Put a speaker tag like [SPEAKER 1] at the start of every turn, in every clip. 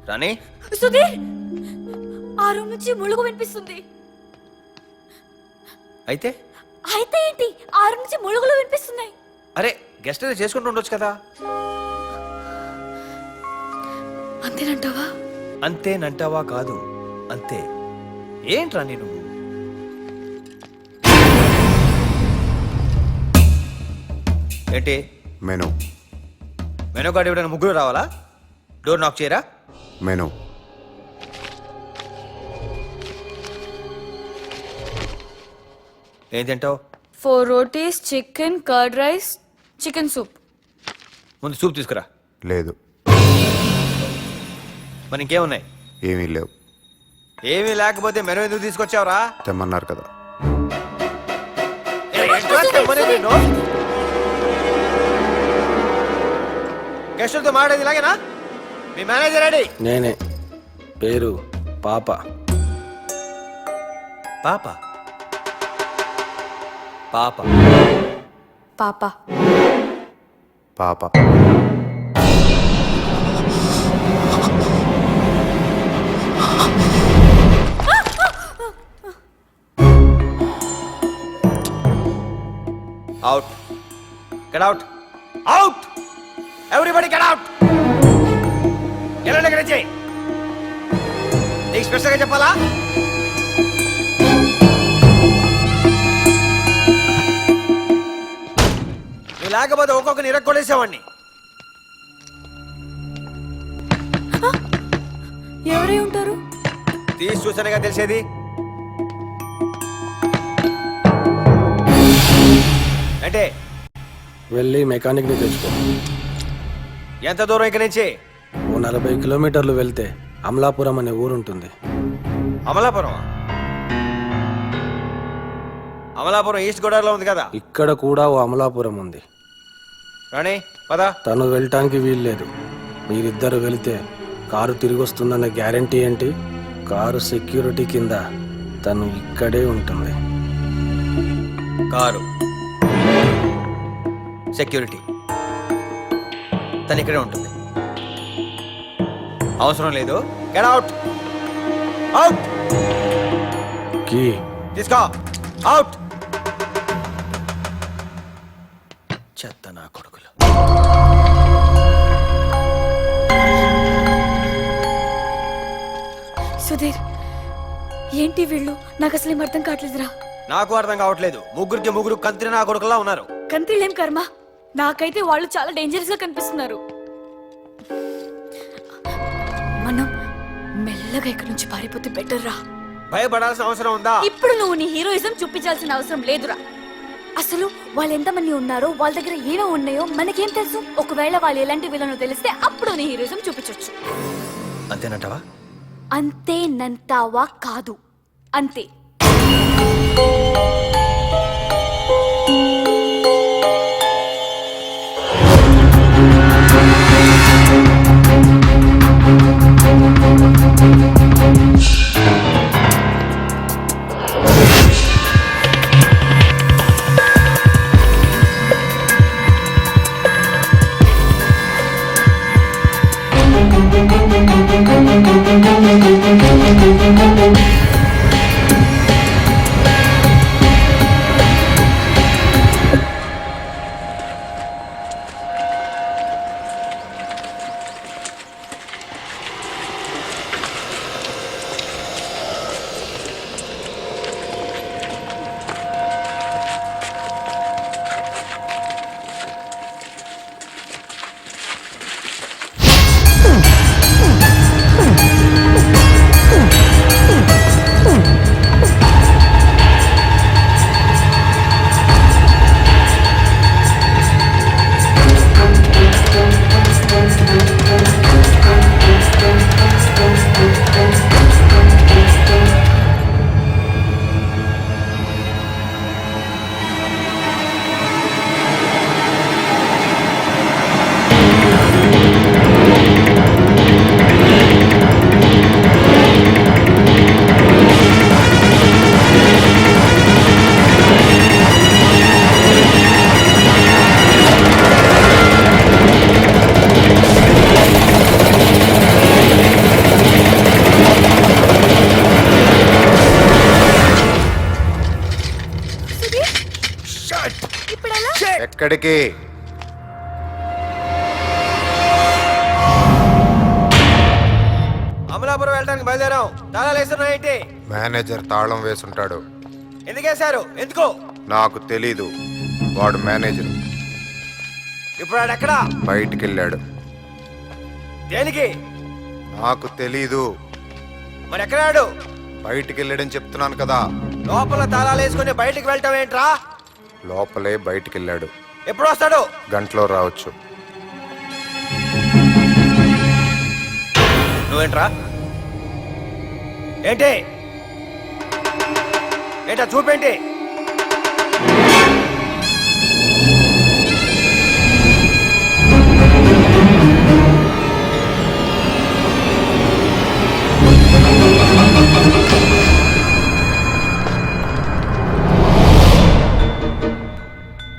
[SPEAKER 1] రాణి
[SPEAKER 2] సుధీర్, ఆ రూమ్ నుంచి ములుగు వినిపిస్తుంది.
[SPEAKER 1] అయితే
[SPEAKER 2] అయితే ఏంటి? ఆ రూమ్ నుంచి ములుగులు వినిపిస్తున్నాయి.
[SPEAKER 1] అరే గెస్ట్ అయితే చేసుకుంటూ ఉండొచ్చు కదా.
[SPEAKER 2] అంతేనంటావా?
[SPEAKER 1] అంతేనంటావా కాదు, అంతే. ఏంట్రా నీ నువ్వు? ఏంటి
[SPEAKER 3] మెను
[SPEAKER 1] మెనూ కార్డు ఇవ్వడానికి ముగ్గురు రావాలా? డోర్ నాక్ చేయరా?
[SPEAKER 3] మెను
[SPEAKER 1] ఏం తింటావు?
[SPEAKER 2] 4 rotis, chicken, curd rice, chicken soup.
[SPEAKER 1] ముందు సూప్ తీసుకురా.
[SPEAKER 3] లేదు.
[SPEAKER 1] మరి ఇంకేమున్నాయి?
[SPEAKER 3] ఏమీ లేవు.
[SPEAKER 1] ఏమీ లేకపోతే మెనూ ఎందుకు తీసుకొచ్చావురా?
[SPEAKER 3] తెమ్మన్నారు కదా.
[SPEAKER 1] గెస్టులతో మాట్లాడేది ఇలాగేనా? మీ మేనేజర్ రెడీ?
[SPEAKER 4] నేనే. పేరు పాప.
[SPEAKER 1] పాప పాప
[SPEAKER 2] పాప
[SPEAKER 3] పాప
[SPEAKER 1] out. Get out. Out. Everybody get out. ఎలా దగ్గర చేయి. నీకు స్పెషల్గా చెప్పాలా? నువ్వు లేకపోతే ఒక్కొక్కరిని ఇరక్కొడేసేవాడిని.
[SPEAKER 2] ఎవరై ఉంటారు?
[SPEAKER 1] తీసి చూసానుగా తెలిసేది. అంటే
[SPEAKER 4] వెళ్ళి మెకానిక్ని తెచ్చుకో.
[SPEAKER 1] ఎంత దూరం ఇక్కడి నుంచి?
[SPEAKER 4] ఓ 40 కిలోమీటర్లు వెళ్తే అమలాపురం అనే ఊరుంటుంది.
[SPEAKER 1] అమలాపురం? అమలాపురం ఈస్ట్ గోదావరిలో ఉంది కదా.
[SPEAKER 4] ఇక్కడ కూడా ఓ అమలాపురం ఉంది.
[SPEAKER 1] రాణి పద.
[SPEAKER 4] తను వెళ్ళటానికి వీల్లేదు. మీరిద్దరు వెళితే కారు తిరిగి వస్తుందన్న గ్యారంటీ ఏంటి? కారు సెక్యూరిటీ కింద తను ఇక్కడే ఉంటుంది.
[SPEAKER 1] కారు సెక్యూరిటీ తను ఇక్కడే ఉంటుంది. అవసరం లేదు. Get out. అవుట్.
[SPEAKER 4] కీ
[SPEAKER 1] తీసుకో. అవుట్. చెత్త నా కొడుకులు.
[SPEAKER 2] సుధీర్, ఏంటి వీళ్ళు? నాకు అసలు ఏం అర్థం కావట్లేదురా.
[SPEAKER 1] నాకు అర్థం కావట్లేదు. ముగ్గురికి ముగ్గురు కంత్రి నా కొడుకులా ఉన్నారు.
[SPEAKER 2] కంత్రీలేం కర్మ, నాకైతే వాళ్ళు చాలా డేంజరస్ గా కనిపిస్తున్నారు. మనం మెల్లగా ఇక్కడి నుంచి పారిపోతే బెటర్ రా.
[SPEAKER 1] భయపడాల్సిన అవసరం ఉందా?
[SPEAKER 2] ఇప్పుడు నువ్వు నీ హీరోయిజం చూపించాల్సిన అవసరం లేదురా. అసలు వాళ్ళు ఎంతమంది ఉన్నారో, వాళ్ళ దగ్గర ఏమో ఉన్నాయో మనకేం తెలుసు? ఒకవేళ వాళ్ళు ఎలాంటి విలనో తెలిస్తే అప్పుడు నీ హీరోయిజం చూపించొచ్చు.
[SPEAKER 1] అంతేనంటావా?
[SPEAKER 2] అంతేనంటావా కాదు, అంతే.
[SPEAKER 3] ఎక్కడికి?
[SPEAKER 1] అమలాపురం వెళ్ళడానికి బయలుదేరాం. తాళాలు వేస్తున్నాయేంటి?
[SPEAKER 3] మేనేజర్ తాళం వేసుంటాడు.
[SPEAKER 1] ఎందుకేశారు? ఎందుకు?
[SPEAKER 3] నాకు తెలీదు. వాడు మేనేజర్.
[SPEAKER 1] ఇప్పుడు ఆడెక్కడా?
[SPEAKER 3] బయటికి వెళ్ళాడు.
[SPEAKER 1] దేనికి?
[SPEAKER 3] నాకు తెలీదు.
[SPEAKER 1] మరి ఎక్కడాడు?
[SPEAKER 3] బయటికి వెళ్ళాడని చెప్తున్నాను కదా.
[SPEAKER 1] లోపల తాళాలు వేసుకుని బయటికి వెళ్ళటం ఏంట్రా?
[SPEAKER 3] లోపలే బయటికి వెళ్ళాడు.
[SPEAKER 1] ఎప్పుడు వస్తాడు?
[SPEAKER 3] గంటలో రావచ్చు.
[SPEAKER 1] నువ్వేంట్రా? ఏంటి ఏంటా చూపేంటి?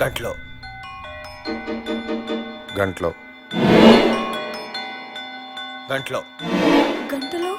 [SPEAKER 1] గంటలో
[SPEAKER 3] గంటలో
[SPEAKER 1] గంటలో
[SPEAKER 2] గంటలో